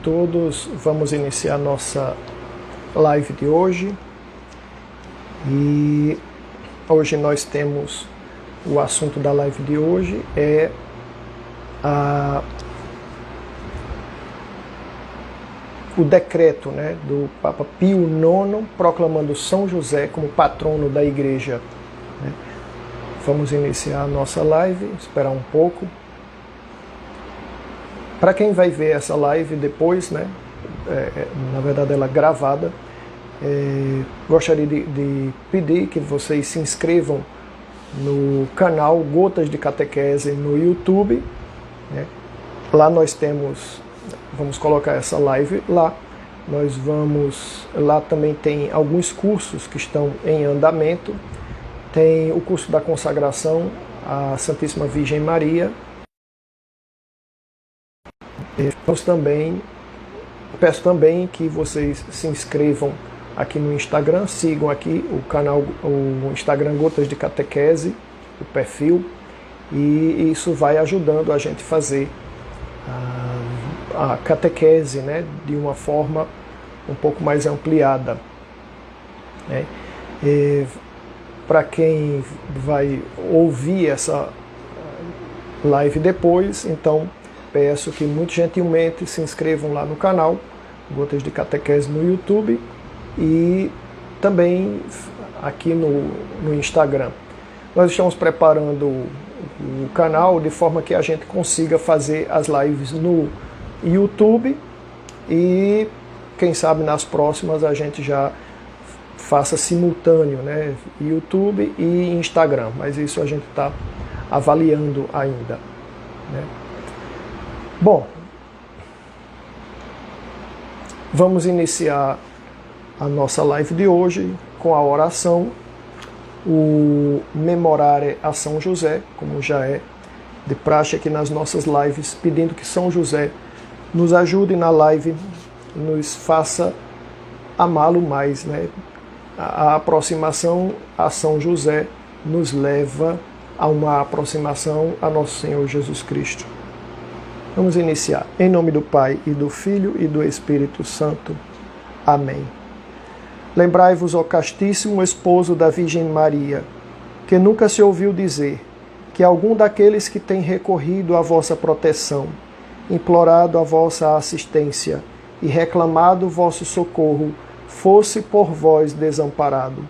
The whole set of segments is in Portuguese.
todos, vamos iniciar nossa live de hoje e hoje nós temos o assunto da live de hoje o decreto, né, do Papa Pio IX proclamando São José como patrono da Igreja. Né? Vamos iniciar a nossa live, esperar um pouco. Para quem vai ver essa live depois, né, na verdade ela é gravada, gostaria de pedir que vocês se inscrevam no canal Gotas de Catequese no YouTube. Né? Lá nós vamos colocar essa live lá. Lá também tem alguns cursos que estão em andamento. Tem o curso da consagração à Santíssima Virgem Maria. Peço também que vocês se inscrevam aqui no Instagram, sigam aqui o canal, o Instagram Gotas de Catequese, o perfil, e isso vai ajudando a gente a fazer a catequese, né, de uma forma um pouco mais ampliada. Né? Para quem vai ouvir essa live depois, então peço que muito gentilmente se inscrevam lá no canal Gotas de Catequese no YouTube e também aqui no Instagram. Nós estamos preparando o canal de forma que a gente consiga fazer as lives no YouTube e quem sabe nas próximas a gente já faça simultâneo, né, YouTube e Instagram, mas isso a gente está avaliando ainda. Né? Bom, vamos iniciar a nossa live de hoje com a oração, o Memorare a São José, como já é de praxe aqui nas nossas lives, pedindo que São José nos ajude na live, nos faça amá-lo mais. Né? A aproximação a São José nos leva a uma aproximação a Nosso Senhor Jesus Cristo. Vamos iniciar. Em nome do Pai, e do Filho, e do Espírito Santo. Amém. Lembrai-vos, ó castíssimo esposo da Virgem Maria, que nunca se ouviu dizer que algum daqueles que tem recorrido à vossa proteção, implorado a vossa assistência e reclamado o vosso socorro, fosse por vós desamparado.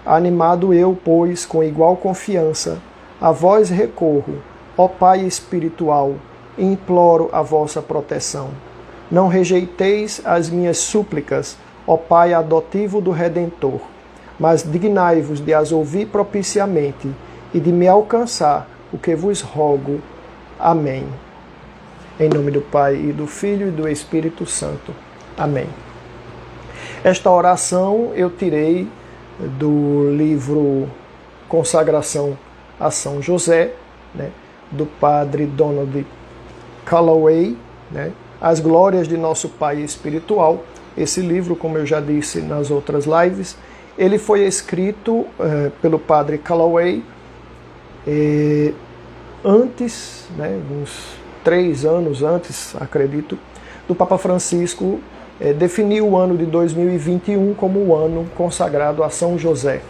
Animado eu, pois, com igual confiança, a vós recorro, ó Pai espiritual, e imploro a vossa proteção. Não rejeiteis as minhas súplicas, ó Pai adotivo do Redentor, mas dignai-vos de as ouvir propiciamente e de me alcançar o que vos rogo. Amém. Em nome do Pai, e do Filho, e do Espírito Santo. Amém. Esta oração eu tirei do livro Consagração a São José, né, do padre Donald Calloway, né, As Glórias de Nosso Pai Espiritual. Esse livro, como eu já disse nas outras lives, ele foi escrito pelo padre Calloway antes, né, uns 3 anos antes, acredito, do Papa Francisco definir o ano de 2021 como o ano consagrado a São José.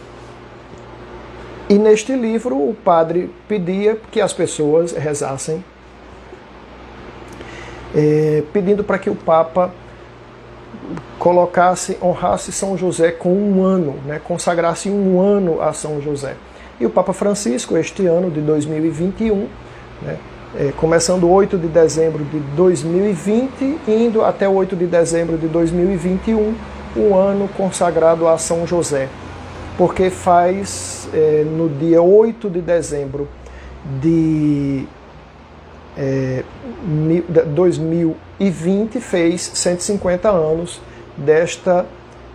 E neste livro o padre pedia que as pessoas rezassem, pedindo para que o Papa honrasse São José com um ano, né, consagrasse um ano a São José. E o Papa Francisco, este ano de 2021, né, começando 8 de dezembro de 2020, indo até 8 de dezembro de 2021, um ano consagrado a São José. Porque faz, no dia 8 de dezembro de 2020, fez 150 anos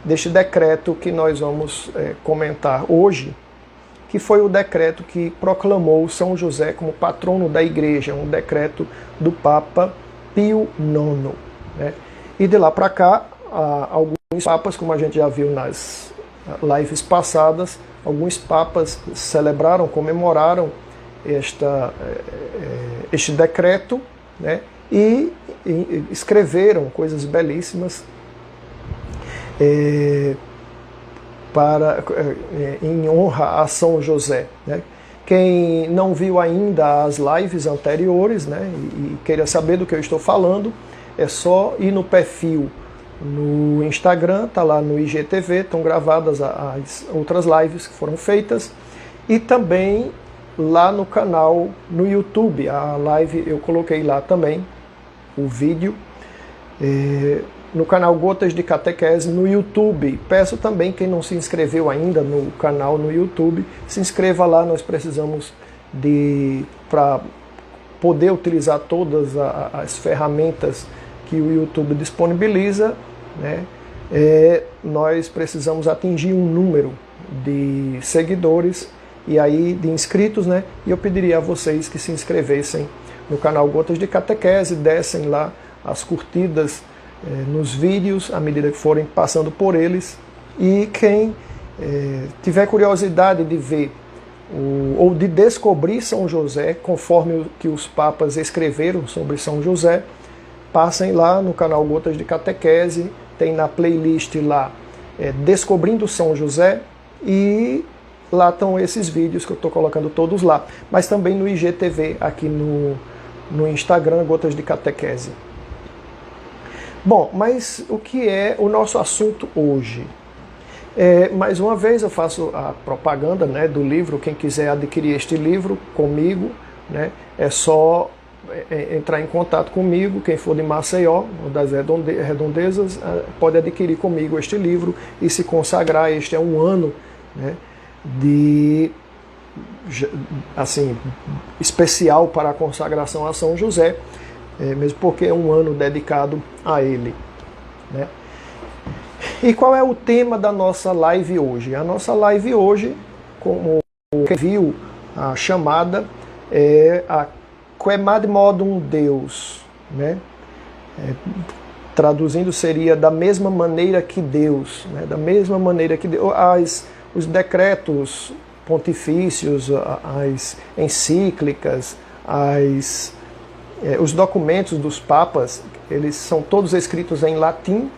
deste decreto que nós vamos comentar hoje, que foi o decreto que proclamou São José como patrono da Igreja, um decreto do Papa Pio IX. Né? E de lá para cá, alguns papas, como a gente já viu nas lives passadas, alguns papas celebraram, comemoraram este decreto, né? e escreveram coisas belíssimas em honra a São José, né? Quem não viu ainda as lives anteriores, né, e queira saber do que eu estou falando, é só ir no perfil no Instagram, tá lá no IGTV, estão gravadas as outras lives que foram feitas, e também lá no canal no YouTube, a live eu coloquei lá também, o vídeo, no canal Gotas de Catequese no YouTube. Peço também, quem não se inscreveu ainda no canal no YouTube, se inscreva lá, nós precisamos para poder utilizar todas as ferramentas que o YouTube disponibiliza, né? Nós precisamos atingir um número de seguidores e aí de inscritos, né? E eu pediria a vocês que se inscrevessem no canal Gotas de Catequese, dessem lá as curtidas nos vídeos à medida que forem passando por eles, e quem tiver curiosidade de ver ou de descobrir São José, conforme o que os papas escreveram sobre São José, passem lá no canal Gotas de Catequese, tem na playlist lá Descobrindo São José, e lá estão esses vídeos que eu estou colocando todos lá, mas também no IGTV aqui no Instagram, Gotas de Catequese. Bom, mas o que é o nosso assunto hoje? Mais uma vez eu faço a propaganda, né, do livro. Quem quiser adquirir este livro comigo, né, é só entrar em contato comigo. Quem for de Maceió, ou das redondezas, pode adquirir comigo este livro e se consagrar. Este é um ano, né, assim, especial para a consagração a São José, mesmo porque é um ano dedicado a ele, né? E qual é o tema da nossa live hoje? A nossa live hoje, como quem viu a chamada, é a Quemad Modum Deus, né? Traduzindo seria da mesma maneira que Deus, né? Da mesma maneira que Deus. Os decretos pontifícios, as encíclicas, os documentos dos papas, eles são todos escritos em latim,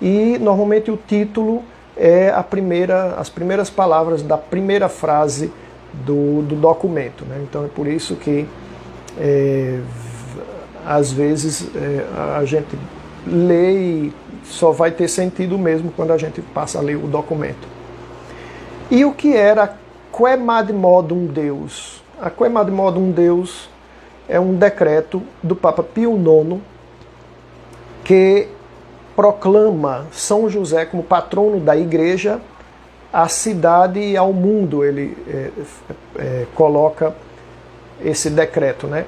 e normalmente o título é as primeiras palavras da primeira frase do documento, né? Então é por isso que às vezes a gente lê e só vai ter sentido mesmo quando a gente passa a ler o documento. E o que era Quemad Modum Deus? A Quemad Modum Deus é um decreto do Papa Pio IX que proclama São José como patrono da Igreja, à cidade e ao mundo. Ele coloca esse decreto, né?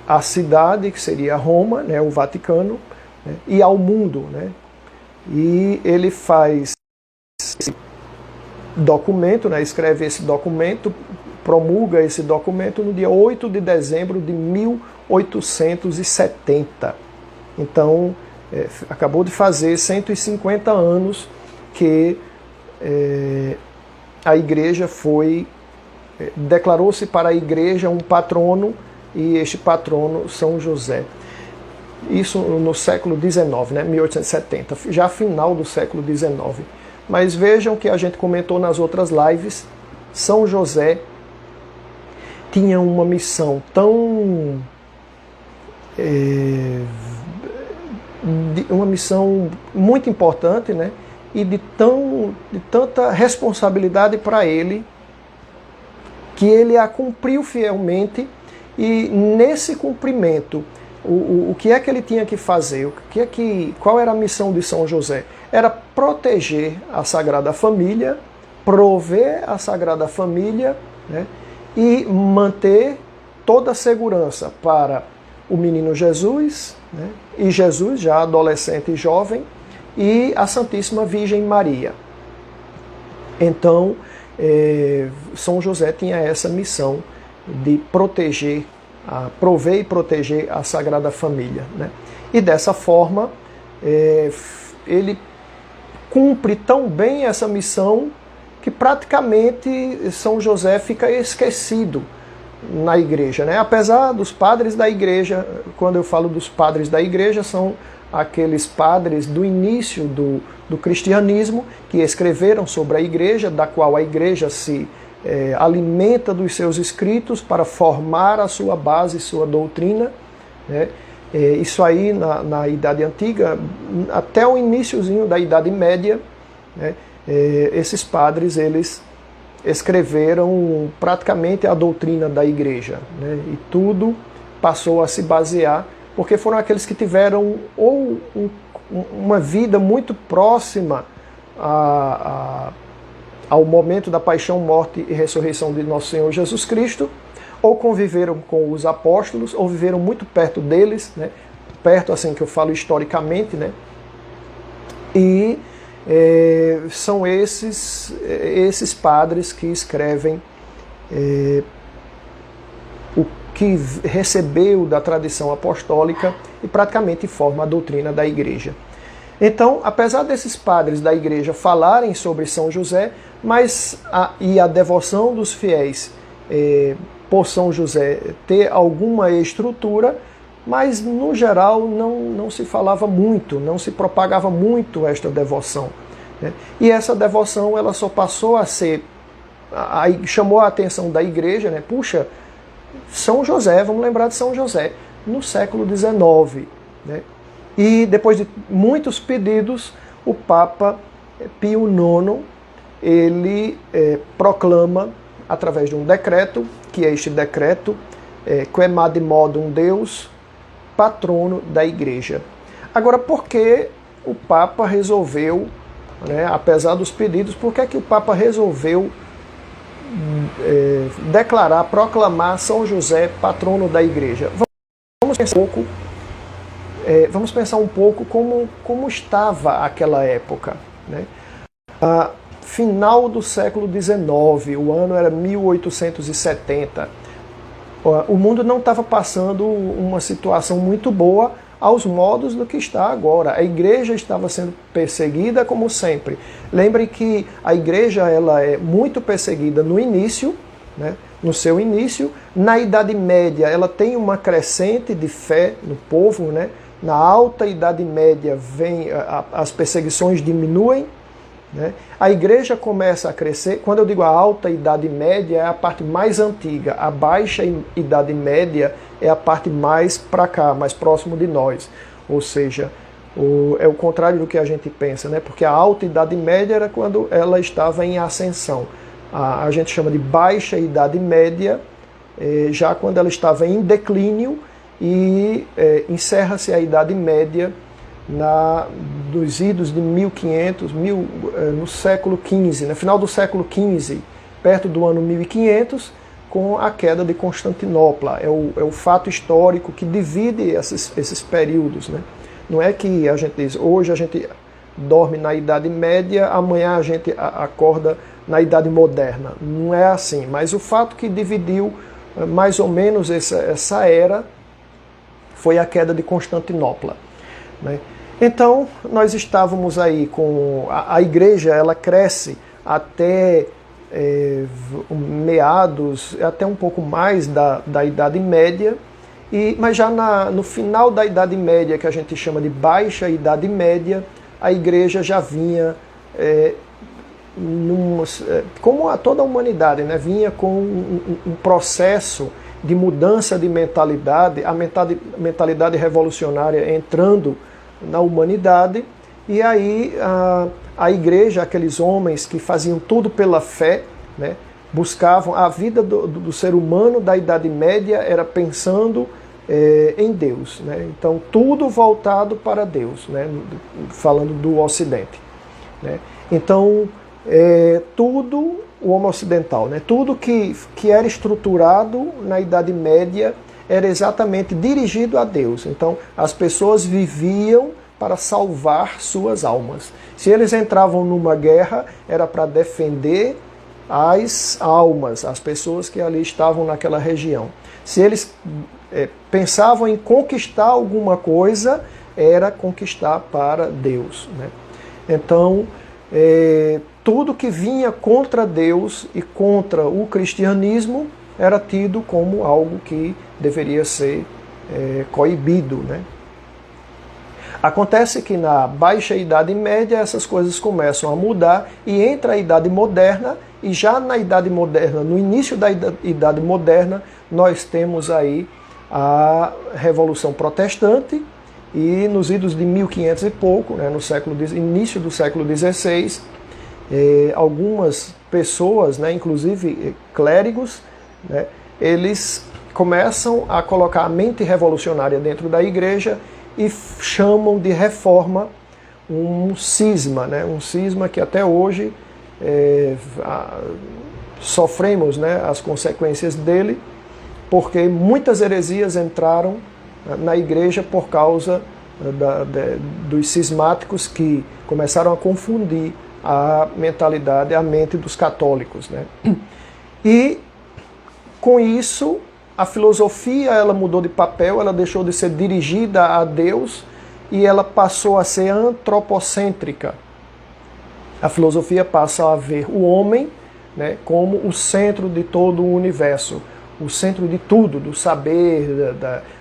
A cidade, que seria Roma, né, o Vaticano, né, e ao mundo, né? E ele faz esse documento, né, escreve esse documento, promulga esse documento no dia 8 de dezembro de 1870. Então, acabou de fazer 150 anos que a Igreja declarou-se para a Igreja um patrono, e este patrono São José. Isso no século XIX, né, 1870, já final do século XIX. Mas vejam que a gente comentou nas outras lives, São José tinha uma missão uma missão muito importante, né? E de tanta responsabilidade para ele, que ele a cumpriu fielmente. E nesse cumprimento, o que é que ele tinha que fazer? Qual era a missão de São José? Era proteger a Sagrada Família, prover a Sagrada Família, né? E manter toda a segurança para o menino Jesus, né? E Jesus, já adolescente e jovem, e a Santíssima Virgem Maria. Então, São José tinha essa missão de prover e proteger a Sagrada Família, né? E dessa forma, ele cumpre tão bem essa missão que praticamente São José fica esquecido na igreja, né? Apesar dos padres da igreja, quando eu falo dos padres da igreja, são aqueles padres do início do cristianismo que escreveram sobre a igreja, da qual a igreja se alimenta dos seus escritos para formar a sua base, sua doutrina, né? Isso aí na Idade Antiga, até o iniciozinho da Idade Média, né? Esses padres, eles escreveram praticamente a doutrina da igreja, né? E tudo passou a se basear, porque foram aqueles que tiveram ou uma vida muito próxima ao momento da paixão, morte e ressurreição de nosso Senhor Jesus Cristo, ou conviveram com os apóstolos, ou viveram muito perto deles, né? Perto assim que eu falo historicamente, né? E são esses padres que escrevem o que recebeu da tradição apostólica e praticamente forma a doutrina da igreja. Então, apesar desses padres da igreja falarem sobre São José, mas a devoção dos fiéis por São José ter alguma estrutura, mas no geral não se falava muito, não se propagava muito esta devoção, né? E essa devoção ela só passou a ser, chamou a atenção da igreja, né? Puxa, São José, vamos lembrar de São José, no século XIX, né? E depois de muitos pedidos, o Papa Pio IX, ele proclama, através de um decreto, que é este decreto, Quemadmodum Deus, patrono da igreja. Agora, por que o Papa resolveu, né, apesar dos pedidos, por que o Papa resolveu proclamar São José patrono da igreja? Vamos pensar um pouco como estava aquela época, né? Final do século XIX, o ano era 1870. O mundo não estava passando uma situação muito boa aos modos do que está agora. A igreja estava sendo perseguida como sempre. Lembre que a igreja ela é muito perseguida no início, né? No seu início. Na Idade Média ela tem uma crescente de fé no povo, né? Na Alta Idade Média as perseguições diminuem, né? A igreja começa a crescer. Quando eu digo a Alta Idade Média, é a parte mais antiga. A Baixa Idade Média é a parte mais para cá, mais próximo de nós. Ou seja, é o contrário do que a gente pensa, né? Porque a Alta Idade Média era quando ela estava em ascensão. A gente chama de Baixa Idade Média, já quando ela estava em declínio, e encerra-se a Idade Média dos idos de 1500, no século XV, no final do século XV, perto do ano 1500, com a queda de Constantinopla. É o fato histórico que divide esses períodos, né? Não é que a gente diz, hoje a gente dorme na Idade Média, amanhã a gente acorda na Idade Moderna. Não é assim, mas o fato que dividiu mais ou menos essa era foi a queda de Constantinopla, né? Então, nós estávamos aí com... A igreja, ela cresce até meados, até um pouco mais da Idade Média, mas já no final da Idade Média, que a gente chama de Baixa Idade Média, a igreja já vinha, como toda a humanidade, né, vinha com um processo de mudança de mentalidade, a mentalidade revolucionária entrando na humanidade, e aí a igreja, aqueles homens que faziam tudo pela fé, né, buscavam a vida do ser humano da Idade Média, era pensando em Deus, né? Então tudo voltado para Deus, né, falando do Ocidente, né? Então tudo o homo ocidental, né, tudo que era estruturado na Idade Média era exatamente dirigido a Deus. Então, as pessoas viviam para salvar suas almas. Se eles entravam numa guerra, era para defender as almas, as pessoas que ali estavam naquela região. Se eles pensavam em conquistar alguma coisa, era conquistar para Deus, né? Então, tudo que vinha contra Deus e contra o cristianismo era tido como algo que deveria ser coibido, né? Acontece que na Baixa Idade Média essas coisas começam a mudar e entra a Idade Moderna, e já na Idade Moderna, no início da Idade Moderna, nós temos aí a Revolução Protestante, e nos idos de 1500 e pouco, né, início do século XVI, algumas pessoas, né, inclusive clérigos, né, eles começam a colocar a mente revolucionária dentro da igreja e chamam de reforma um cisma, né? Um cisma que até hoje sofremos, né, as consequências dele, porque muitas heresias entraram na igreja por causa dos cismáticos que começaram a confundir a mentalidade, a mente dos católicos, né? E com isso a filosofia ela mudou de papel, ela deixou de ser dirigida a Deus e ela passou a ser antropocêntrica. A filosofia passa a ver o homem, né, como o centro de todo o universo, o centro de tudo, do saber,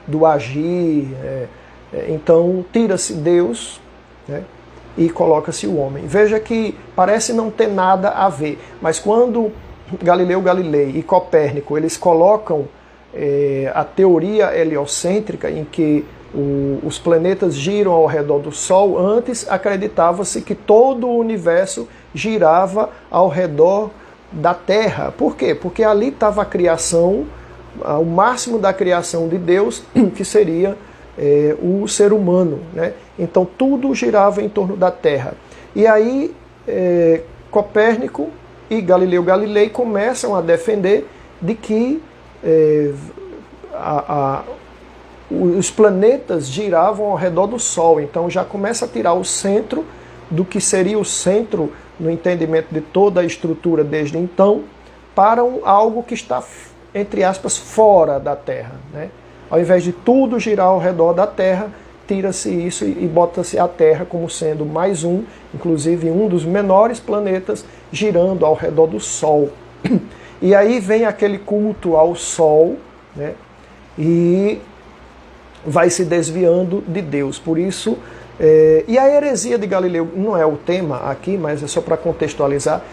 do agir. Então tira-se Deus, né, e coloca-se o homem. Veja que parece não ter nada a ver, mas quando Galileu Galilei e Copérnico eles colocam a teoria heliocêntrica, em que os planetas giram ao redor do Sol, antes acreditava-se que todo o universo girava ao redor da Terra. Por quê? Porque ali estava a criação, o máximo da criação de Deus, que seria o ser humano, né? Então tudo girava em torno da Terra. E aí Copérnico e Galileu Galilei começam a defender de que os planetas giravam ao redor do Sol. Então já começa a tirar o centro do que seria o centro no entendimento de toda a estrutura desde então, para algo que está, entre aspas, fora da Terra, né? Ao invés de tudo girar ao redor da Terra, tira-se isso e bota-se a Terra como sendo mais um, inclusive um dos menores planetas, girando ao redor do Sol. E aí vem aquele culto ao Sol, né, e vai se desviando de Deus. Por isso, e a heresia de Galileu não é o tema aqui, mas é só para contextualizar.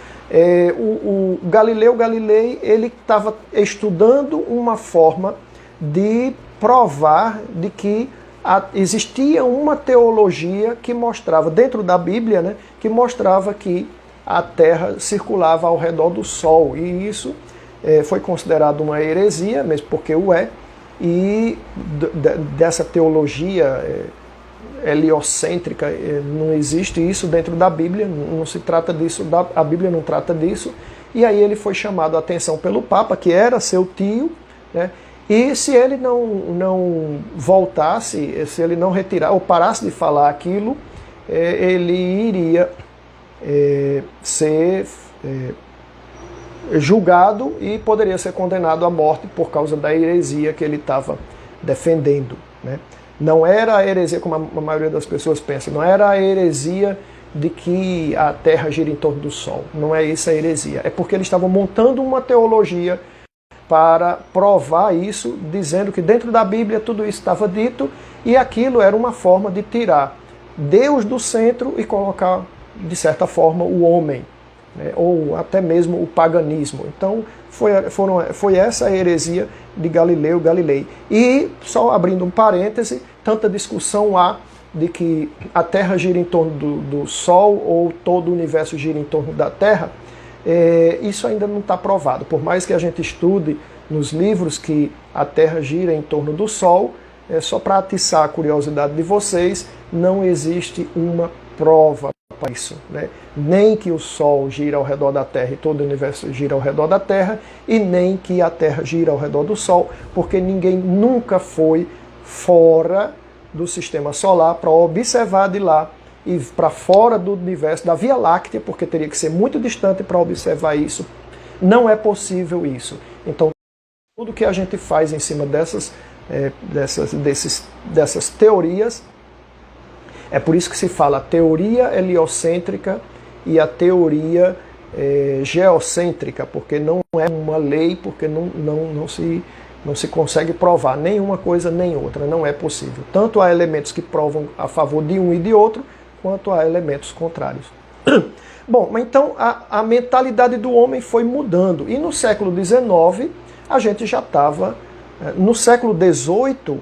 O Galileu Galilei ele estava estudando uma forma de provar de que existia uma teologia que mostrava, dentro da Bíblia, né, que mostrava que a Terra circulava ao redor do Sol. E isso foi considerado uma heresia, mesmo porque o é, e dessa teologia heliocêntrica não existe isso dentro da Bíblia, não se trata disso, a Bíblia não trata disso. E aí ele foi chamado a atenção pelo Papa, que era seu tio, né? E se ele não voltasse, se ele não retirar ou parasse de falar aquilo, ele iria ser julgado e poderia ser condenado à morte por causa da heresia que ele estava defendendo, né? Não era a heresia, como a maioria das pessoas pensa, não era a heresia de que a Terra gira em torno do Sol. Não é essa a heresia. É porque eles estavam montando uma teologia para provar isso, dizendo que dentro da Bíblia tudo isso estava dito, e aquilo era uma forma de tirar Deus do centro e colocar, de certa forma, o homem, né, ou até mesmo o paganismo. Então foi essa a heresia de Galileu Galilei. E, só abrindo um parêntese, tanta discussão há de que a Terra gira em torno do Sol ou todo o universo gira em torno da Terra. Isso ainda não está provado. Por mais que a gente estude nos livros que a Terra gira em torno do Sol, só para atiçar a curiosidade de vocês, não existe uma prova para isso, né? Nem que o Sol gira ao redor da Terra e todo o universo gira ao redor da Terra, e nem que a Terra gira ao redor do Sol, porque ninguém nunca foi fora do sistema solar para observar de lá e para fora do universo, da Via Láctea, porque teria que ser muito distante para observar isso. Não é possível isso. Então, tudo que a gente faz em cima dessas teorias, é por isso que se fala a teoria heliocêntrica e a teoria geocêntrica, porque não é uma lei, porque não se consegue provar nenhuma coisa nem outra, não é possível. Tanto há elementos que provam a favor de um e de outro, quanto há elementos contrários. Bom, mas então a mentalidade do homem foi mudando, e no século XIX a gente já estava, no século XVIII,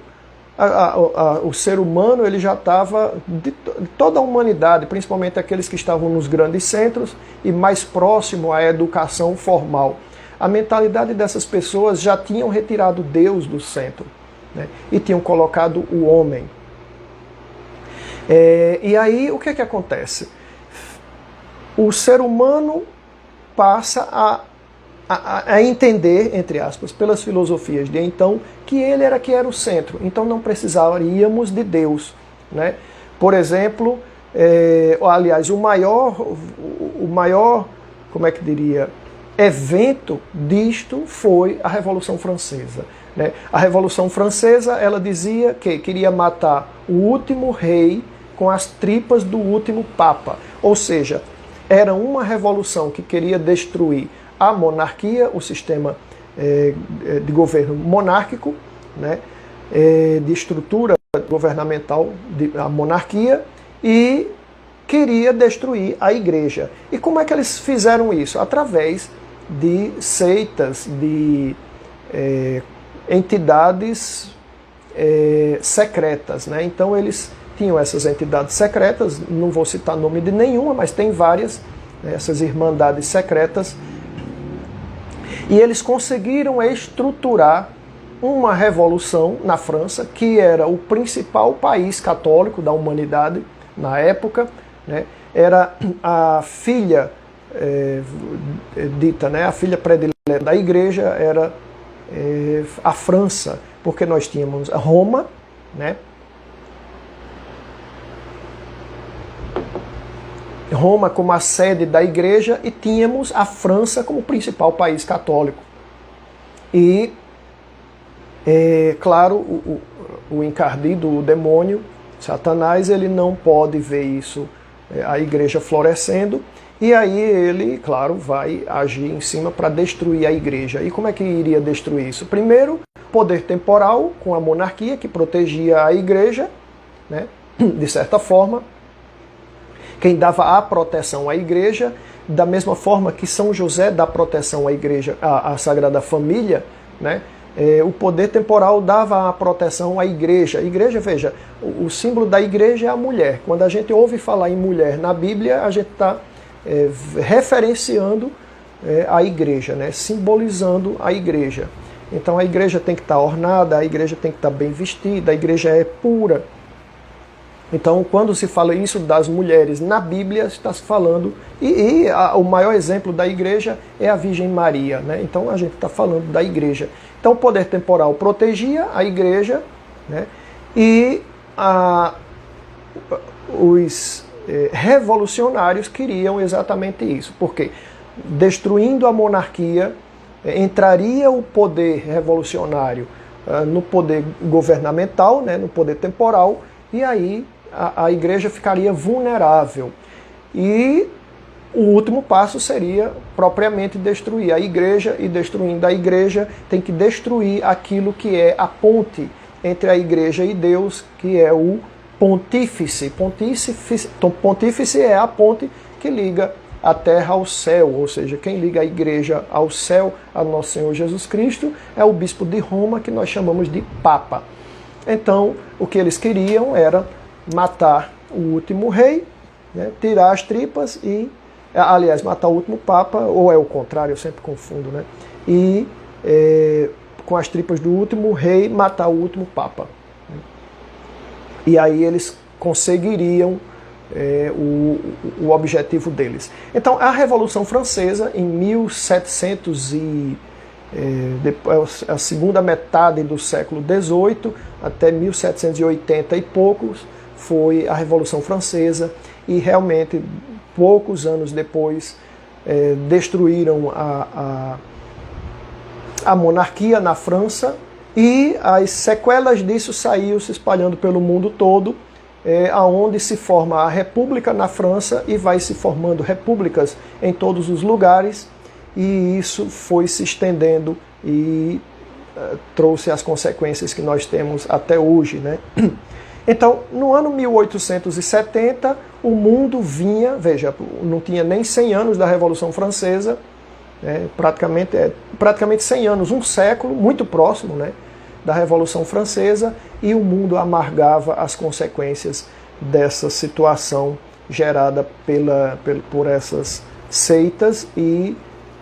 o ser humano ele já estava, de toda a humanidade, principalmente aqueles que estavam nos grandes centros e mais próximo à educação formal, a mentalidade dessas pessoas já tinham retirado Deus do centro, né, e tinham colocado o homem. E aí o que é que acontece? O ser humano passa a entender, entre aspas, pelas filosofias de então, que ele era que era o centro. Então não precisaríamos de Deus, né? Por exemplo, aliás, o maior, como é que diria, evento disto foi a Revolução Francesa, né? A Revolução Francesa, ela dizia que queria matar o último rei com as tripas do último papa. Ou seja, era uma revolução que queria destruir a monarquia, o sistema de governo monárquico, né, de estrutura governamental da monarquia, e queria destruir a igreja. E como é que eles fizeram isso? Através de seitas, de entidades secretas, né? Então eles tinham essas entidades secretas, não vou citar nome de nenhuma, mas tem várias, né, essas irmandades secretas. E eles conseguiram estruturar uma revolução na França, que era o principal país católico da humanidade na época, né? Era a filha dita, né, a filha predileta da igreja era a França, porque nós tínhamos Roma, né? Roma como a sede da igreja, e tínhamos a França como principal país católico. E, claro, o encardido, o demônio, Satanás, ele não pode ver isso, a igreja florescendo, e aí ele, claro, vai agir em cima para destruir a igreja. E como é que iria destruir isso? Primeiro, poder temporal, com a monarquia, que protegia a igreja, né, de certa forma. Quem dava a proteção à igreja, da mesma forma que São José dá proteção à igreja, à Sagrada Família, né? O poder temporal dava a proteção à igreja. A igreja, veja, o símbolo da igreja é a mulher. Quando a gente ouve falar em mulher na Bíblia, a gente está referenciando a igreja, né? Simbolizando a igreja. Então a igreja tem que estar ornada, a igreja tem que estar bem vestida, a igreja é pura. Então, quando se fala isso das mulheres na Bíblia, está se falando, o maior exemplo da igreja é a Virgem Maria, né? Então a gente está falando da igreja. Então o poder temporal protegia a igreja, né? E os revolucionários queriam exatamente isso, porque destruindo a monarquia, entraria o poder revolucionário no poder governamental, né? No poder temporal, e aí a igreja ficaria vulnerável. E o último passo seria propriamente destruir a igreja, e destruindo a igreja tem que destruir aquilo que é a ponte entre a igreja e Deus, que é o pontífice. Pontífice é a ponte que liga a terra ao céu, ou seja, quem liga a igreja ao céu, a nosso Senhor Jesus Cristo, é o bispo de Roma, que nós chamamos de Papa. Então, o que eles queriam era matar o último rei, né, tirar as tripas e, aliás, matar o último papa, ou é o contrário, eu sempre confundo, né? E com as tripas do último rei, matar o último papa. E aí eles conseguiriam o objetivo deles. Então, a Revolução Francesa, em 1700 a segunda metade do século XVIII, até 1780 e poucos, foi a Revolução Francesa, e realmente, poucos anos depois, destruíram a monarquia na França, e as sequelas disso saíram se espalhando pelo mundo todo, aonde se forma a república na França e vai se formando repúblicas em todos os lugares, e isso foi se estendendo e trouxe as consequências que nós temos até hoje, né? Então, no ano 1870, o mundo vinha, veja, não tinha nem 100 anos da Revolução Francesa, praticamente 100 anos, um século, muito próximo, né, da Revolução Francesa, e o mundo amargava as consequências dessa situação gerada por essas seitas e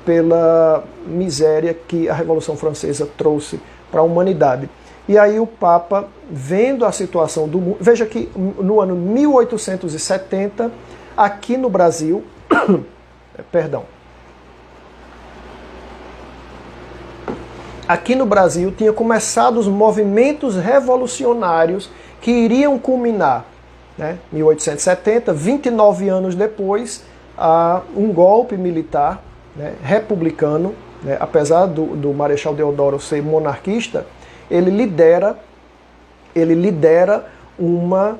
pela miséria que a Revolução Francesa trouxe para a humanidade. E aí o Papa, vendo a situação do mundo... Veja que no ano 1870, aqui no Brasil... perdão. Aqui no Brasil tinha começado os movimentos revolucionários que iriam culminar, né, 1870, 29 anos depois, a um golpe militar, né, republicano, né, apesar do Marechal Deodoro ser monarquista, ele lidera uma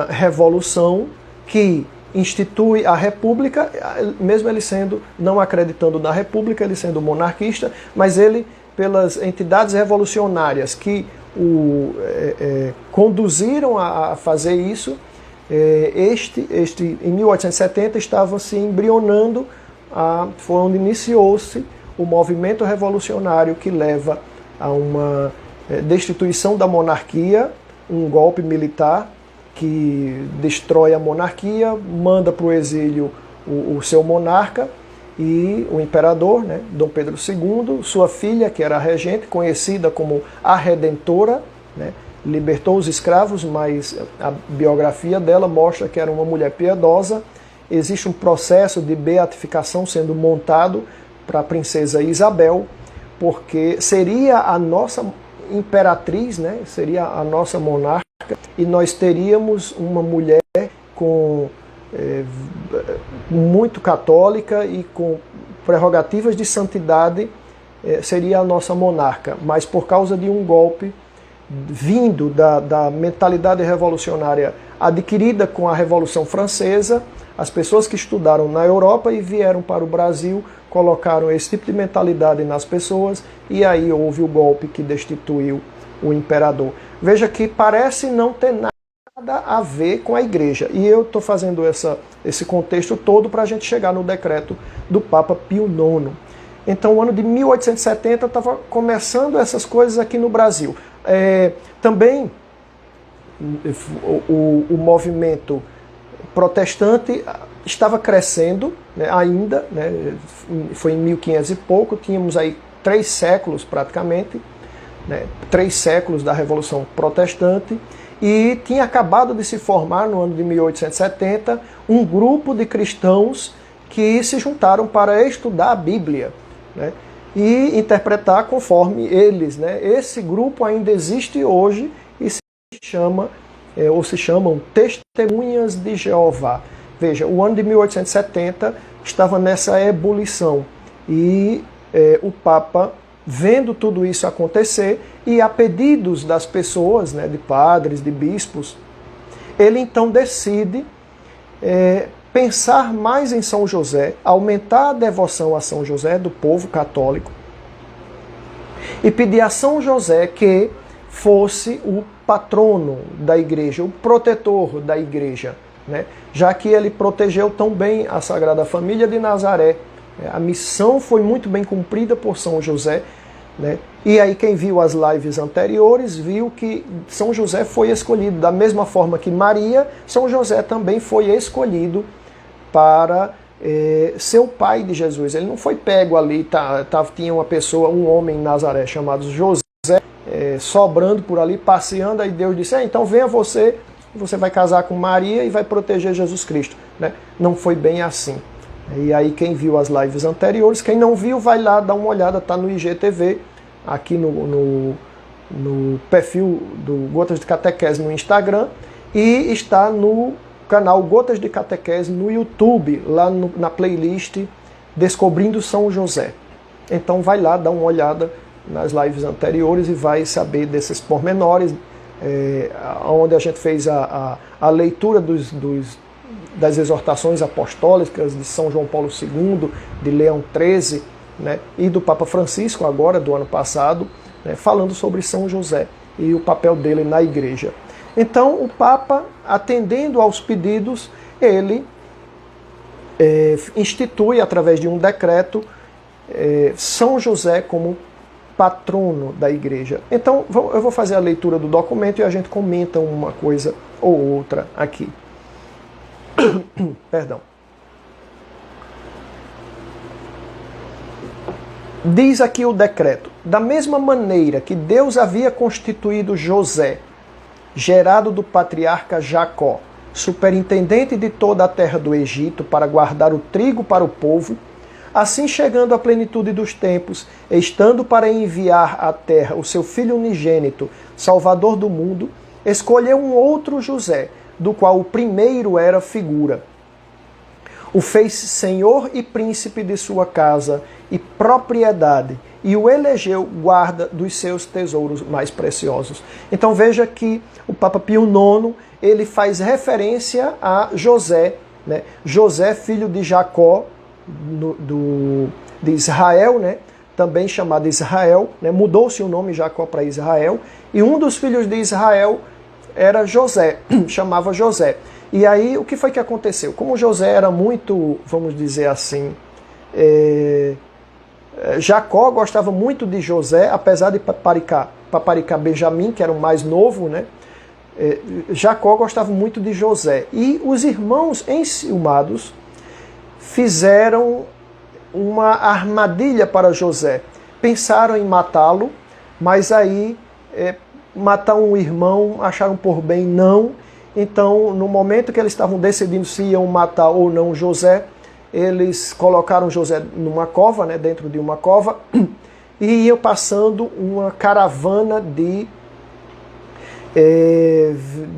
revolução que institui a República, mesmo ele sendo, não acreditando na República, ele sendo monarquista, mas ele, pelas entidades revolucionárias que o conduziram a fazer isso, em 1870 estava se embrionando, foi onde iniciou-se o movimento revolucionário que leva a uma destituição da monarquia, um golpe militar que destrói a monarquia, manda para o exílio o seu monarca e o imperador, né, Dom Pedro II, sua filha, que era a regente, conhecida como a Redentora, né, libertou os escravos, mas a biografia dela mostra que era uma mulher piedosa. Existe um processo de beatificação sendo montado para a princesa Isabel, porque seria a nossa imperatriz, né, seria a nossa monarca, e nós teríamos uma mulher muito católica e com prerrogativas de santidade, seria a nossa monarca. Mas por causa de um golpe vindo da mentalidade revolucionária adquirida com a Revolução Francesa, as pessoas que estudaram na Europa e vieram para o Brasil colocaram esse tipo de mentalidade nas pessoas, e aí houve o golpe que destituiu o imperador. Veja que parece não ter nada a ver com a igreja. E eu estou fazendo esse contexto todo para a gente chegar no decreto do Papa Pio IX. Então, o ano de 1870 estava começando essas coisas aqui no Brasil. Também o movimento protestante estava crescendo, né, ainda, né, foi em 1500 e pouco, tínhamos aí 3 séculos praticamente, né, 3 séculos da Revolução Protestante, e tinha acabado de se formar no ano de 1870 um grupo de cristãos que se juntaram para estudar a Bíblia, né, e interpretar conforme eles, né. Esse grupo ainda existe hoje e se chamam Testemunhas de Jeová. Veja, o ano de 1870 estava nessa ebulição e o Papa, vendo tudo isso acontecer e a pedidos das pessoas, né, de padres, de bispos, ele então decide pensar mais em São José, aumentar a devoção a São José do povo católico e pedir a São José que fosse o patrono da igreja, o protetor da igreja, né? Já que ele protegeu tão bem a Sagrada Família de Nazaré. A missão foi muito bem cumprida por São José, né? E aí quem viu as lives anteriores viu que São José foi escolhido. Da mesma forma que Maria, São José também foi escolhido para ser o pai de Jesus. Ele não foi pego ali, tinha uma pessoa, um homem em Nazaré chamado José, sobrando por ali, passeando, aí Deus disse, então venha você vai casar com Maria e vai proteger Jesus Cristo, né? Não foi bem assim. E aí quem viu as lives anteriores, quem não viu, vai lá dar uma olhada, está no IGTV, aqui no perfil do Gotas de Catequese no Instagram, e está no canal Gotas de Catequese no YouTube, lá na playlist Descobrindo São José. Então vai lá dar uma olhada nas lives anteriores e vai saber desses pormenores, onde a gente fez a leitura das exortações apostólicas de São João Paulo II, de Leão XIII, né, e do Papa Francisco, agora do ano passado, né, falando sobre São José e o papel dele na igreja. Então o Papa, atendendo aos pedidos, ele institui, através de um decreto, São José como patrono da igreja. Então eu vou fazer a leitura do documento e a gente comenta uma coisa ou outra aqui. Perdão. Diz aqui o decreto: da mesma maneira que Deus havia constituído José, gerado do patriarca Jacó, superintendente de toda a terra do Egito, para guardar o trigo para o povo, assim, chegando à plenitude dos tempos, estando para enviar à terra o seu filho unigênito, Salvador do mundo, escolheu um outro José, do qual o primeiro era figura. O fez senhor e príncipe de sua casa e propriedade, e o elegeu guarda dos seus tesouros mais preciosos. Então veja que o Papa Pio IX, ele faz referência a José, né? José, filho de Jacó, de Israel, né? Também chamado Israel, né? Mudou-se o nome Jacó para Israel, e um dos filhos de Israel era José, chamava José. E aí o que foi que aconteceu? Como José era muito, vamos dizer assim, Jacó gostava muito de José, apesar de paparicar Benjamim, que era o mais novo, né? Jacó gostava muito de José. E os irmãos enciumados fizeram uma armadilha para José. Pensaram em matá-lo, mas aí matar um irmão acharam por bem não. Então, no momento que eles estavam decidindo se iam matar ou não José, eles colocaram José numa cova, né, dentro de uma cova, e iam passando uma caravana de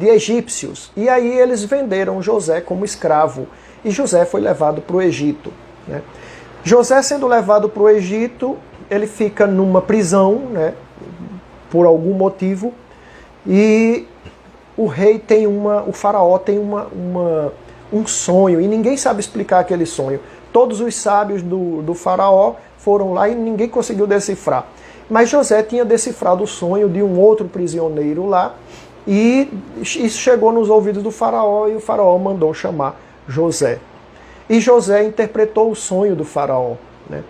egípcios. E aí eles venderam José como escravo. E José foi levado para o Egito, né? José, sendo levado para o Egito, ele fica numa prisão, né, por algum motivo, e o faraó tem um sonho, e ninguém sabe explicar aquele sonho. Todos os sábios do faraó foram lá e ninguém conseguiu decifrar. Mas José tinha decifrado o sonho de um outro prisioneiro lá, e isso chegou nos ouvidos do faraó, e o faraó mandou chamar José. E José interpretou o sonho do faraó, né?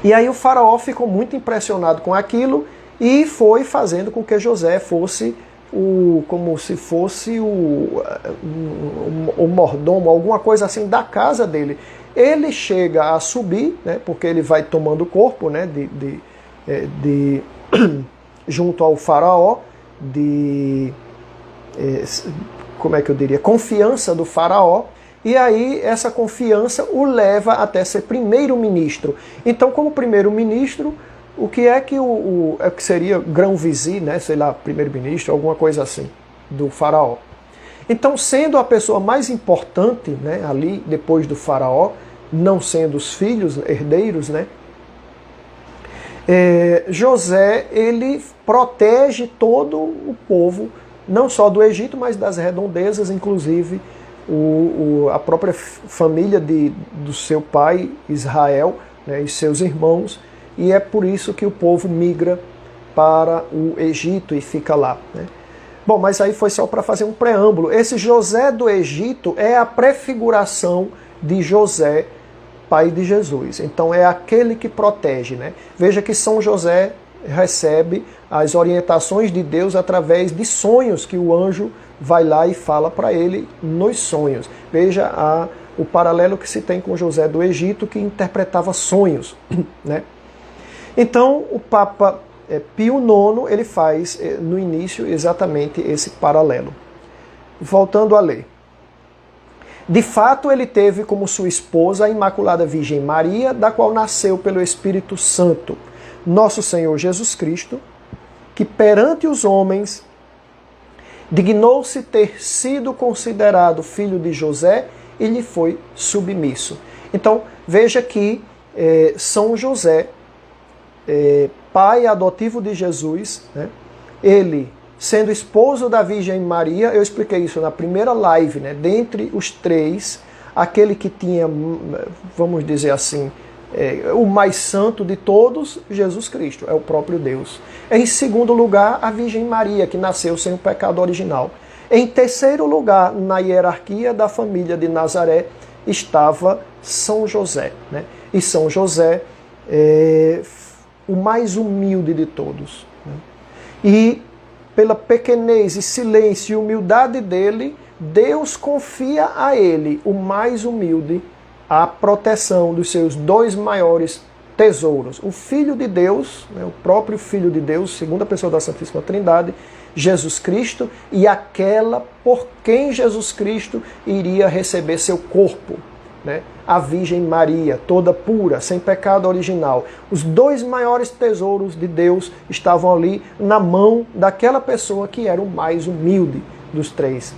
E aí o faraó ficou muito impressionado com aquilo e foi fazendo com que José fosse como se fosse o mordomo, alguma coisa assim da casa dele. Ele chega a subir, né, porque ele vai tomando corpo, né, junto ao faraó, como é que eu diria, confiança do faraó, e aí essa confiança o leva até ser primeiro-ministro. Então, como primeiro-ministro, o que é que que seria grão-vizir, né, sei lá, primeiro-ministro, alguma coisa assim, do faraó. Então, sendo a pessoa mais importante, né, ali, depois do faraó, não sendo os filhos herdeiros, né, José, ele protege todo o povo, não só do Egito, mas das redondezas, inclusive a própria família do seu pai, Israel, né, e seus irmãos, e é por isso que o povo migra para o Egito e fica lá, né? Bom, mas aí foi só para fazer um preâmbulo. Esse José do Egito é a prefiguração de José, pai de Jesus. Então é aquele que protege, né? Veja que São José recebe as orientações de Deus através de sonhos que o anjo vai lá e fala para ele nos sonhos. Veja o paralelo que se tem com José do Egito, que interpretava sonhos, né? Então o Papa Pio IX, ele faz no início exatamente esse paralelo. Voltando a ler. De fato, ele teve como sua esposa a Imaculada Virgem Maria, da qual nasceu pelo Espírito Santo nosso Senhor Jesus Cristo, que perante os homens dignou-se ter sido considerado filho de José e lhe foi submisso. Então, veja que São José, pai adotivo de Jesus, né, ele sendo esposo da Virgem Maria. Eu expliquei isso na primeira live, né? Dentre os três, aquele que tinha, vamos dizer assim, o mais santo de todos, Jesus Cristo, é o próprio Deus. Em segundo lugar, a Virgem Maria, que nasceu sem o pecado original. Em terceiro lugar, na hierarquia da família de Nazaré, estava São José, né? E São José é o mais humilde de todos, né? E pela pequenez e silêncio e humildade dele, Deus confia a ele, o mais humilde, a proteção dos seus dois maiores tesouros. O Filho de Deus, né, o próprio Filho de Deus, segunda pessoa da Santíssima Trindade, Jesus Cristo, e aquela por quem Jesus Cristo iria receber seu corpo, né? A Virgem Maria, toda pura, sem pecado original. Os dois maiores tesouros de Deus estavam ali na mão daquela pessoa que era o mais humilde dos três.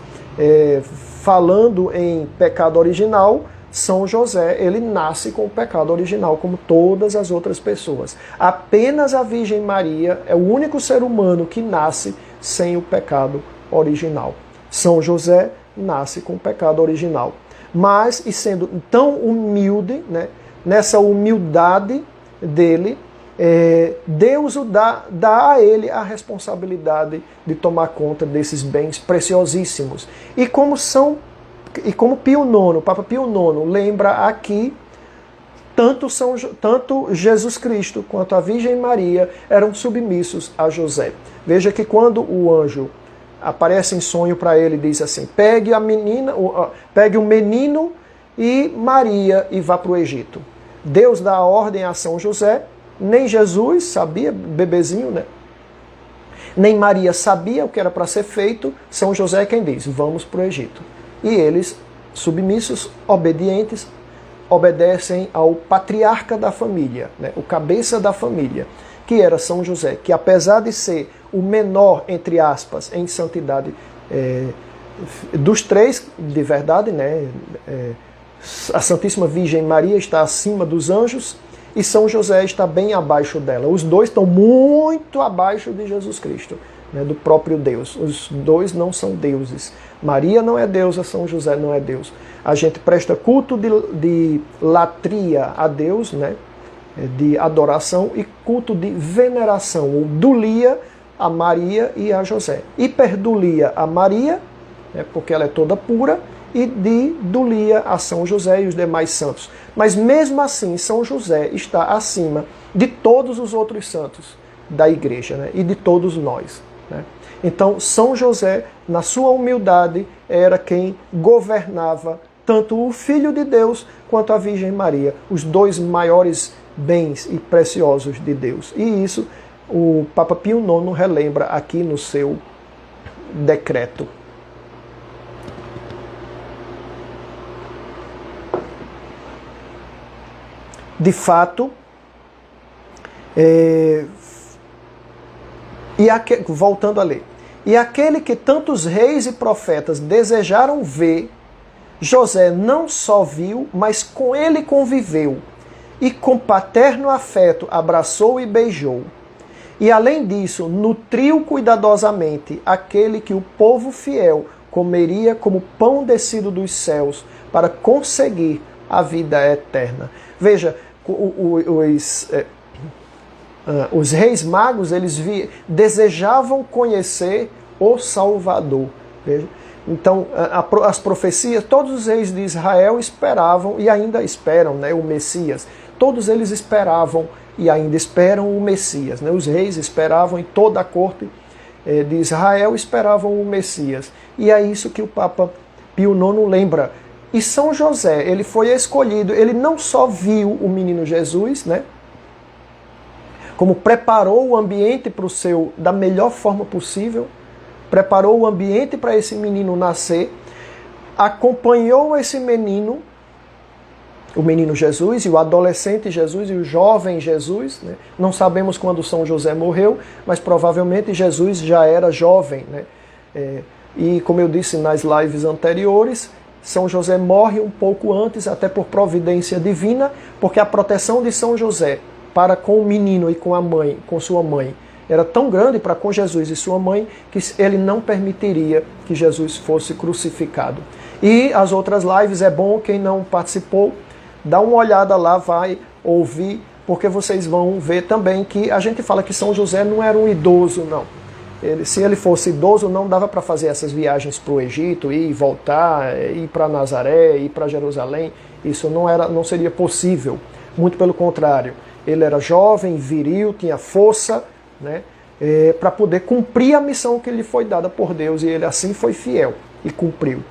Falando em pecado original, São José, ele nasce com o pecado original, como todas as outras pessoas. Apenas a Virgem Maria é o único ser humano que nasce sem o pecado original. São José nasce com o pecado original. Mas, e sendo tão humilde, né, nessa humildade dele, Deus dá a ele a responsabilidade de tomar conta desses bens preciosíssimos. E como Pio IX, Papa Pio IX, lembra aqui, tanto Jesus Cristo quanto a Virgem Maria eram submissos a José. Veja que quando o anjo aparece em sonho para ele e diz assim: pegue o menino e Maria e vá para o Egito. Deus dá a ordem a São José, nem Jesus sabia, bebezinho, né? Nem Maria sabia o que era para ser feito. São José é quem diz: vamos para o Egito. E eles, submissos, obedientes, obedecem ao patriarca da família, né? O cabeça da família, que era São José, que apesar de ser o menor, entre aspas, em santidade dos três, de verdade, né? A Santíssima Virgem Maria está acima dos anjos e São José está bem abaixo dela. Os dois estão muito abaixo de Jesus Cristo, né? Do próprio Deus. Os dois não são deuses. Maria não é deusa, São José não é Deus. A gente presta culto de latria a Deus, né? De adoração, e culto de veneração, ou dulia a Maria e a José. Hiperdulia a Maria, né, porque ela é toda pura, e de dulia a São José e os demais santos. Mas mesmo assim, São José está acima de todos os outros santos da igreja, né, e de todos nós, né. Então, São José, na sua humildade, era quem governava tanto o Filho de Deus quanto a Virgem Maria, os dois maiores bens e preciosos de Deus. E isso o Papa Pio IX relembra aqui no seu decreto. De fato, voltando a ler, e aquele que tantos reis e profetas desejaram ver, José não só viu, mas com ele conviveu, e com paterno afeto abraçou e beijou. E além disso, nutriu cuidadosamente aquele que o povo fiel comeria como pão descido dos céus para conseguir a vida eterna. Veja, os reis magos, eles desejavam conhecer o Salvador. Veja. Então, as profecias, todos os reis de Israel esperavam e ainda esperam, né, o Messias. Todos eles esperavam e ainda esperam o Messias, né? Os reis esperavam, e toda a corte de Israel esperavam o Messias. E é isso que o Papa Pio IX lembra. E São José, ele foi escolhido, ele não só viu o menino Jesus, né, como preparou o ambiente para o seu, da melhor forma possível, preparou o ambiente para esse menino nascer, acompanhou esse menino, o menino Jesus, e o adolescente Jesus, e o jovem Jesus, né? Não sabemos quando São José morreu, mas provavelmente Jesus já era jovem, né? E como eu disse nas lives anteriores, São José morre um pouco antes, até por providência divina, porque a proteção de São José para com o menino e com a mãe, com sua mãe, era tão grande para com Jesus e sua mãe que ele não permitiria que Jesus fosse crucificado. E as outras lives, é bom, quem não participou, dá uma olhada lá, vai ouvir, porque vocês vão ver também que a gente fala que São José não era um idoso, não. Se ele fosse idoso, não dava para fazer essas viagens para o Egito, ir e voltar, ir para Nazaré, ir para Jerusalém. Isso não seria possível. Muito pelo contrário. Ele era jovem, viril, tinha força, né, para poder cumprir a missão que lhe foi dada por Deus. E ele assim foi fiel e cumpriu.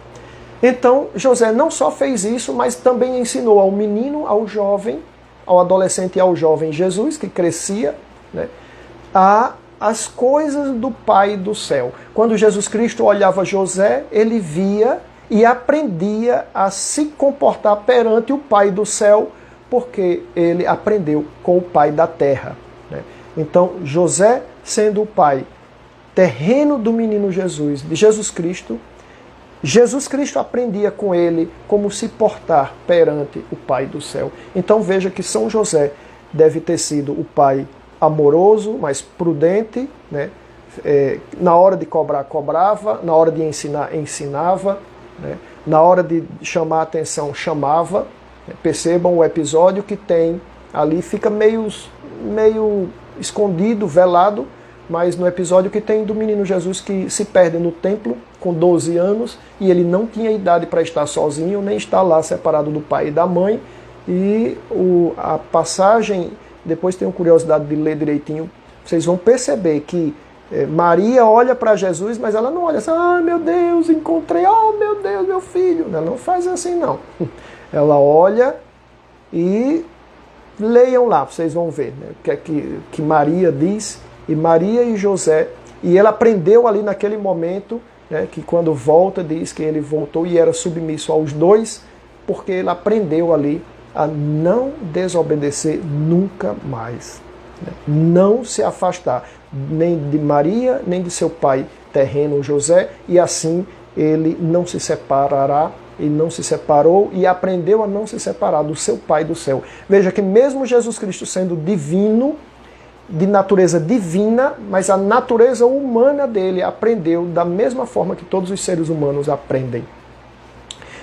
Então, José não só fez isso, mas também ensinou ao menino, ao jovem, ao adolescente e ao jovem Jesus, que crescia, né, as coisas do Pai do céu. Quando Jesus Cristo olhava José, ele via e aprendia a se comportar perante o Pai do céu, porque ele aprendeu com o Pai da terra, né? Então, José, sendo o pai terreno do menino Jesus, de Jesus Cristo aprendia com ele como se portar perante o Pai do céu. Então veja que São José deve ter sido o pai amoroso, mas prudente, né? Na hora de cobrar, cobrava, na hora de ensinar, ensinava, né? Na hora de chamar a atenção, chamava. Percebam o episódio que tem ali, fica meio escondido, velado, mas no episódio que tem do menino Jesus que se perde no templo com 12 anos e ele não tinha idade para estar sozinho, nem estar lá separado do pai e da mãe. E a passagem, depois tenho curiosidade de ler direitinho, vocês vão perceber que Maria olha para Jesus, mas ela não olha assim, ah, meu Deus, encontrei, oh meu Deus, meu filho. Ela não faz assim não. Ela olha e leiam lá, vocês vão ver, né, o que é que Maria diz. E Maria e José, e ele aprendeu ali naquele momento, né, que quando volta diz que ele voltou e era submisso aos dois, porque ele aprendeu ali a não desobedecer nunca mais, né, não se afastar nem de Maria, nem de seu pai terreno José, e assim ele não se separará, e não se separou, e aprendeu a não se separar do seu Pai do céu. Veja que mesmo Jesus Cristo sendo divino, de natureza divina, mas a natureza humana dele aprendeu da mesma forma que todos os seres humanos aprendem.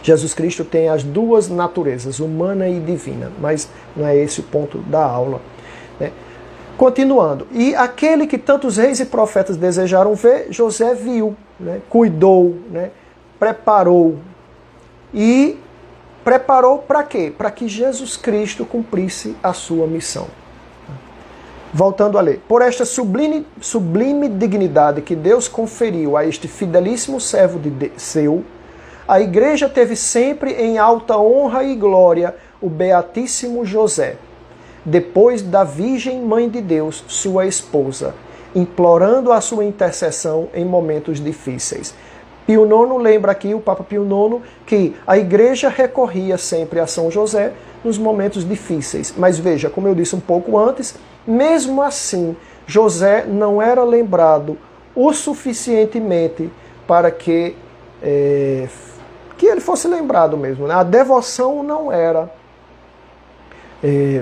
Jesus Cristo tem as duas naturezas, humana e divina, mas não é esse o ponto da aula, né? Continuando, e aquele que tantos reis e profetas desejaram ver, José viu, né? Cuidou, né? Preparou. E preparou para quê? Para que Jesus Cristo cumprisse a sua missão. Voltando a ler. Por esta sublime dignidade que Deus conferiu a este fidelíssimo servo seu, a Igreja teve sempre em alta honra e glória o Beatíssimo José, depois da Virgem Mãe de Deus, sua esposa, implorando a sua intercessão em momentos difíceis. Pio IX lembra aqui, o Papa Pio IX, que a Igreja recorria sempre a São José nos momentos difíceis. Mas veja, como eu disse um pouco antes, mesmo assim, José não era lembrado o suficientemente para que ele fosse lembrado mesmo, né? A devoção não era.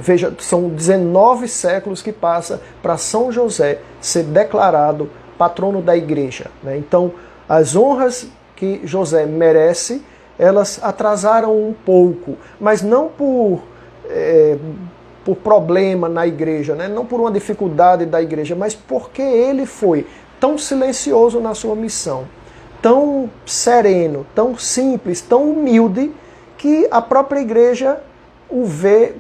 Veja, são 19 séculos que passa para São José ser declarado patrono da Igreja, né? Então, as honras que José merece, elas atrasaram um pouco, mas não por problema na igreja, né? Não por uma dificuldade da igreja, mas porque ele foi tão silencioso na sua missão, tão sereno, tão simples, tão humilde, que a própria igreja o vê,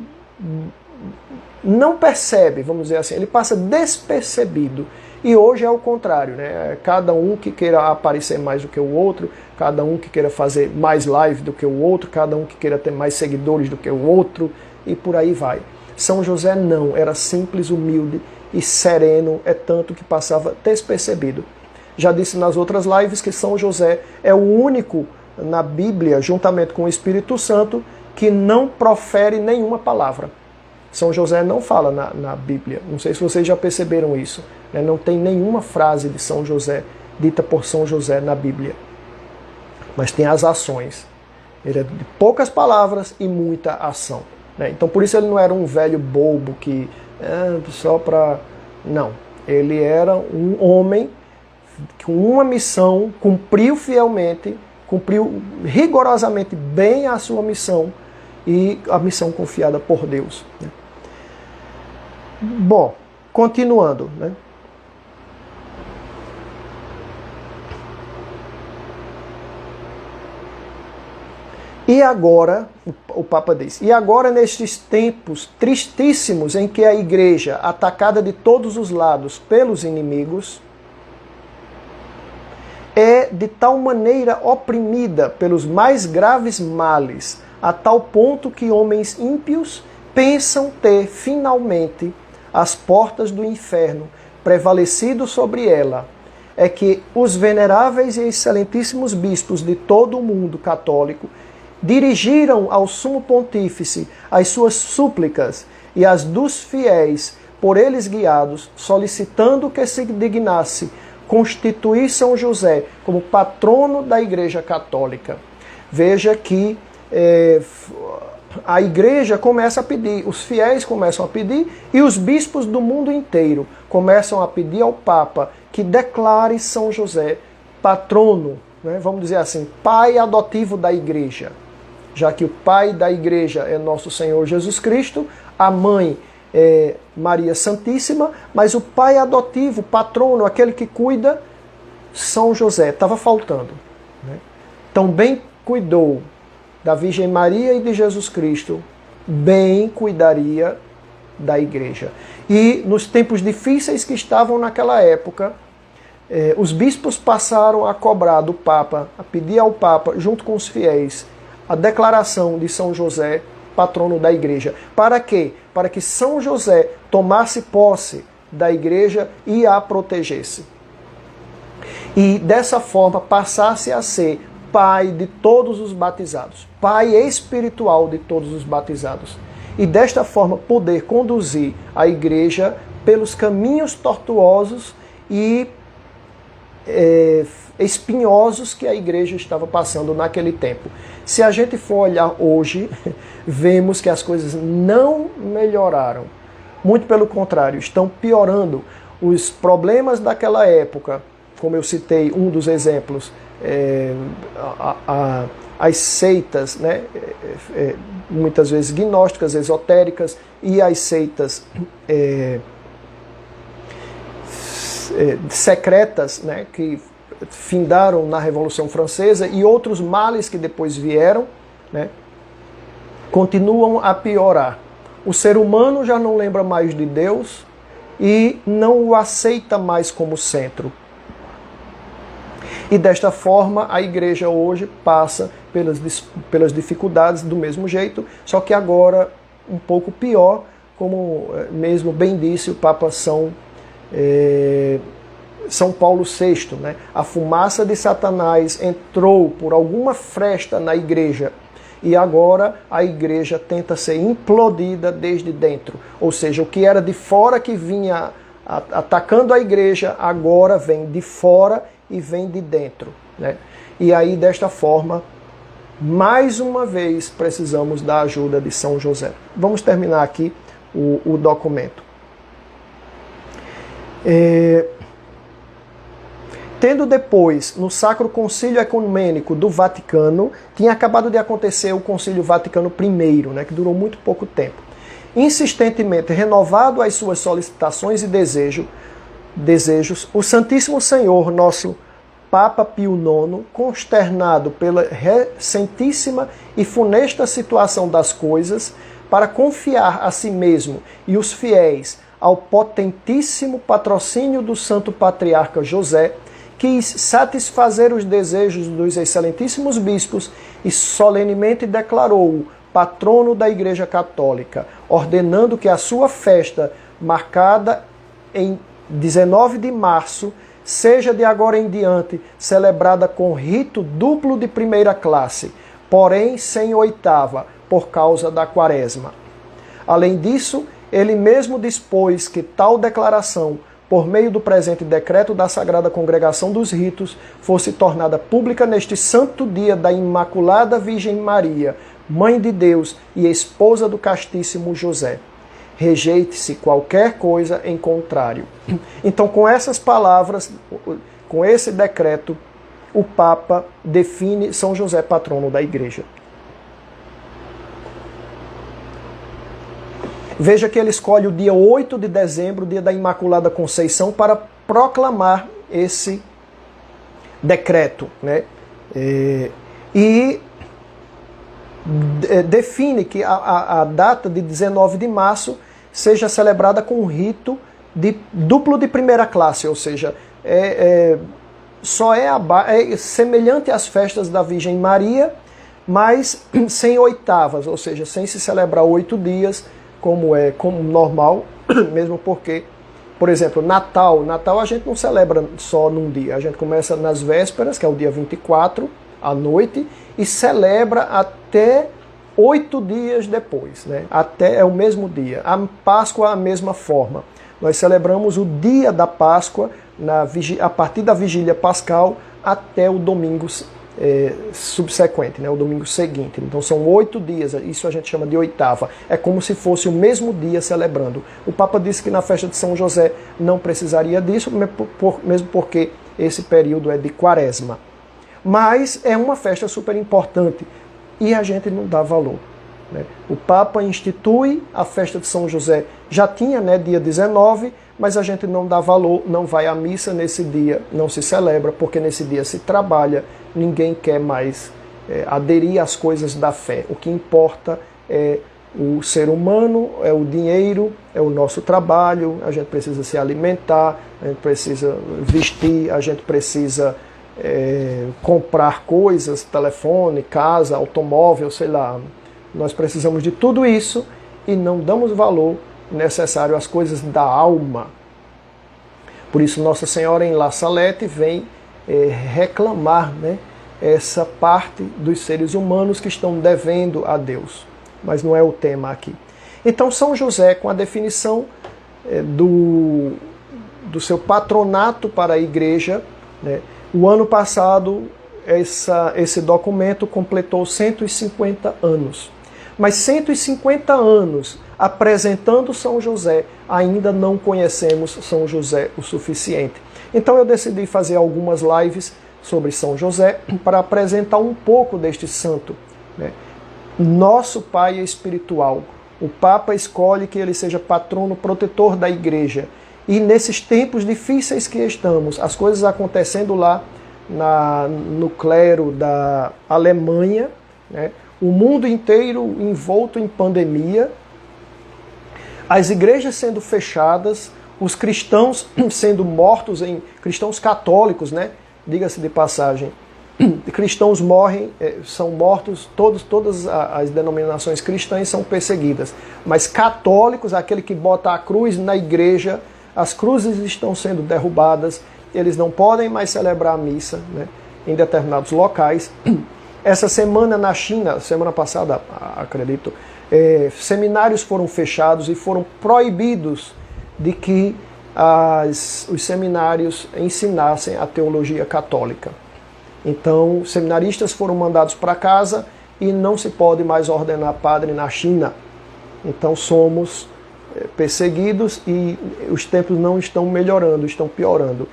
não percebe, vamos dizer assim, ele passa despercebido. E hoje é o contrário, né? Cada um que queira aparecer mais do que o outro, cada um que queira fazer mais live do que o outro, cada um que queira ter mais seguidores do que o outro, e por aí vai. São José não, era simples, humilde e sereno, é tanto que passava despercebido. Já disse nas outras lives que São José é o único na Bíblia, juntamente com o Espírito Santo, que não profere nenhuma palavra. São José não fala na Bíblia, não sei se vocês já perceberam isso, né? Não tem nenhuma frase de São José dita por São José na Bíblia, mas tem as ações. Ele é de poucas palavras e muita ação, né? Então por isso ele não era um velho bobo que só para... Não, Ele era um homem com uma missão, cumpriu fielmente, cumpriu rigorosamente bem a sua missão e a missão confiada por Deus. Bom, continuando, né? E agora, o Papa diz, e agora nestes tempos tristíssimos em que a Igreja, atacada de todos os lados pelos inimigos, é de tal maneira oprimida pelos mais graves males, a tal ponto que homens ímpios pensam ter finalmente as portas do inferno prevalecido sobre ela, é que os veneráveis e excelentíssimos bispos de todo o mundo católico dirigiram ao sumo pontífice as suas súplicas e as dos fiéis, por eles guiados, solicitando que se dignasse constituir São José como patrono da Igreja Católica. Veja que a Igreja começa a pedir, os fiéis começam a pedir e os bispos do mundo inteiro começam a pedir ao Papa que declare São José patrono, né, vamos dizer assim, pai adotivo da Igreja. Já que o pai da Igreja é nosso Senhor Jesus Cristo, a mãe é Maria Santíssima, mas o pai adotivo, patrono, aquele que cuida, São José. Estava faltando. Né? Então, bem cuidou da Virgem Maria e de Jesus Cristo, bem cuidaria da Igreja. E nos tempos difíceis que estavam naquela época, os bispos passaram a cobrar do Papa, a pedir ao Papa, junto com os fiéis, a declaração de São José, patrono da Igreja. Para quê? Para que São José tomasse posse da Igreja e a protegesse. E dessa forma passasse a ser pai de todos os batizados, pai espiritual de todos os batizados. E desta forma poder conduzir a Igreja pelos caminhos tortuosos e espinhosos que a Igreja estava passando naquele tempo. Se a gente for olhar hoje, vemos que as coisas não melhoraram. Muito pelo contrário, estão piorando. Os problemas daquela época, como eu citei, um dos exemplos, as seitas, né, muitas vezes gnósticas, esotéricas, e as seitas secretas, né, que findaram na Revolução Francesa, e outros males que depois vieram, né, continuam a piorar. O ser humano já não lembra mais de Deus e não o aceita mais como centro. E desta forma a Igreja hoje passa pelas dificuldades do mesmo jeito, só que agora um pouco pior, como mesmo bem disse o Papa São Paulo VI, né? A fumaça de Satanás entrou por alguma fresta na Igreja e agora a Igreja tenta ser implodida desde dentro. Ou seja, o que era de fora que vinha atacando a Igreja, agora vem de fora e vem de dentro. Né? E aí, desta forma, mais uma vez precisamos da ajuda de São José. Vamos terminar aqui o documento. Tendo depois, no Sacro Concílio Ecumênico do Vaticano, tinha acabado de acontecer o Concílio Vaticano I, né, que durou muito pouco tempo. Insistentemente renovado as suas solicitações e desejos, o Santíssimo Senhor, nosso Papa Pio IX, consternado pela recentíssima e funesta situação das coisas, para confiar a si mesmo e os fiéis ao potentíssimo patrocínio do Santo Patriarca José, quis satisfazer os desejos dos excelentíssimos bispos e solenemente declarou-o patrono da Igreja Católica, ordenando que a sua festa, marcada em 19 de março, seja de agora em diante celebrada com rito duplo de primeira classe, porém sem oitava, por causa da Quaresma. Além disso, ele mesmo dispôs que tal declaração, por meio do presente decreto da Sagrada Congregação dos Ritos, fosse tornada pública neste santo dia da Imaculada Virgem Maria, Mãe de Deus e esposa do Castíssimo José. rejeite-se qualquer coisa em contrário. Então, com essas palavras, com esse decreto, o Papa define São José patrono da Igreja. Veja que ele escolhe o dia 8 de dezembro, dia da Imaculada Conceição, para proclamar esse decreto, né? E define que a data de 19 de março seja celebrada com um rito duplo de primeira classe, ou seja, é semelhante às festas da Virgem Maria, mas sem oitavas, ou seja, sem se celebrar 8 dias, como normal, mesmo porque, por exemplo, Natal a gente não celebra só num dia, a gente começa nas vésperas, que é o dia 24, à noite, e celebra até 8 dias depois, né? Até é o mesmo dia. A Páscoa a mesma forma. Nós celebramos o dia da Páscoa a partir da vigília pascal até o domingo subsequente, né? O domingo seguinte. Então são 8 dias, isso a gente chama de oitava. É como se fosse o mesmo dia celebrando. O Papa disse que na festa de São José não precisaria disso, mesmo porque esse período é de quaresma. Mas é uma festa super importante e a gente não dá valor, né? O Papa institui a festa de São José, já tinha, né, dia 19, mas a gente não dá valor, não vai à missa nesse dia, não se celebra, porque nesse dia se trabalha, ninguém quer mais aderir às coisas da fé. O que importa é o ser humano, é o dinheiro, é o nosso trabalho, a gente precisa se alimentar, a gente precisa vestir, a gente precisa comprar coisas, telefone, casa, automóvel, sei lá. Nós precisamos de tudo isso e não damos valor necessário às coisas da alma. Por isso Nossa Senhora em La Salette vem reclamar, né, essa parte dos seres humanos que estão devendo a Deus. Mas não é o tema aqui. Então São José, com a definição do seu patronato para a Igreja, né, o ano passado esse documento completou 150 anos. Mas 150 anos apresentando São José, ainda não conhecemos São José o suficiente. Então eu decidi fazer algumas lives sobre São José para apresentar um pouco deste santo, né? Nosso pai espiritual. O Papa escolhe que ele seja patrono protetor da Igreja. E nesses tempos difíceis que estamos, as coisas acontecendo lá no clero da Alemanha, né? O mundo inteiro envolto em pandemia, as igrejas sendo fechadas, os cristãos sendo mortos, cristãos católicos, né? Diga-se de passagem, cristãos morrem, são mortos, todas as denominações cristãs são perseguidas, mas católicos, aquele que bota a cruz na igreja, as cruzes estão sendo derrubadas, eles não podem mais celebrar a missa, né, em determinados locais. Essa semana na China, semana passada, acredito, seminários foram fechados e foram proibidos de que os seminários ensinassem a teologia católica. Então, seminaristas foram mandados para casa e não se pode mais ordenar padre na China. Então, somos perseguidos e os tempos não estão melhorando, estão piorando.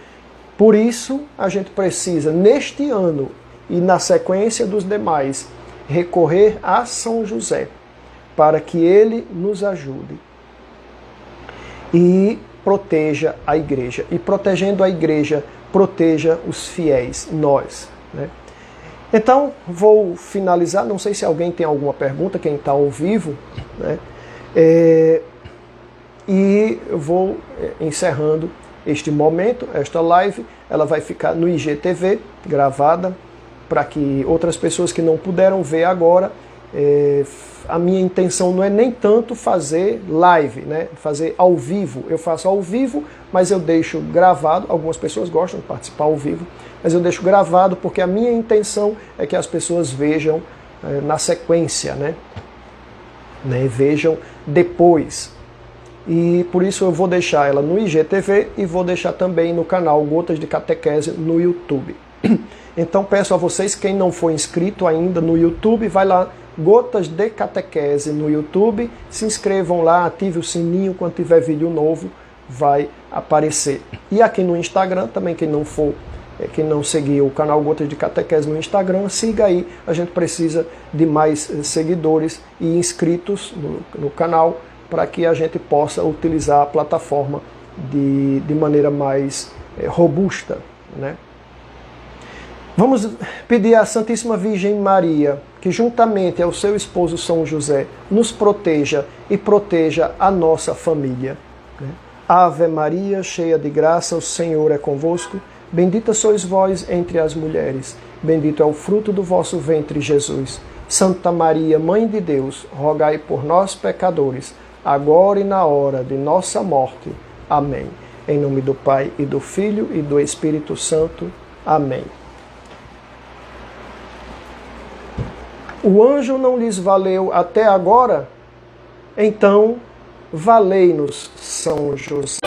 Por isso, a gente precisa, neste ano e na sequência dos demais, recorrer a São José para que ele nos ajude e proteja a Igreja. E protegendo a Igreja, proteja os fiéis, nós, né? Então, vou finalizar. Não sei se alguém tem alguma pergunta, quem está ao vivo, né? E eu vou encerrando este momento, esta live. Ela vai ficar no IGTV, gravada, para que outras pessoas que não puderam ver agora. A minha intenção não é nem tanto fazer live, né? Fazer ao vivo. Eu faço ao vivo, mas eu deixo gravado. Algumas pessoas gostam de participar ao vivo, mas eu deixo gravado porque a minha intenção é que as pessoas vejam na sequência, né? Vejam depois. E por isso eu vou deixar ela no IGTV e vou deixar também no canal Gotas de Catequese no YouTube. Então peço a vocês, quem não for inscrito ainda no YouTube, vai lá Gotas de Catequese no YouTube. Se inscrevam lá, ative o sininho, quando tiver vídeo novo vai aparecer. E aqui no Instagram, também quem não seguir o canal Gotas de Catequese no Instagram, siga aí. A gente precisa de mais seguidores e inscritos no canal para que a gente possa utilizar a plataforma de maneira mais robusta, né? Vamos pedir à Santíssima Virgem Maria que, juntamente ao seu esposo São José, nos proteja e proteja a nossa família, né? Ave Maria, cheia de graça, o Senhor é convosco. Bendita sois vós entre as mulheres. Bendito é o fruto do vosso ventre, Jesus. Santa Maria, Mãe de Deus, rogai por nós, pecadores, agora e na hora de nossa morte. Amém. Em nome do Pai, e do Filho, e do Espírito Santo. Amém. O anjo não lhes valeu até agora? Então, valei-nos, São José.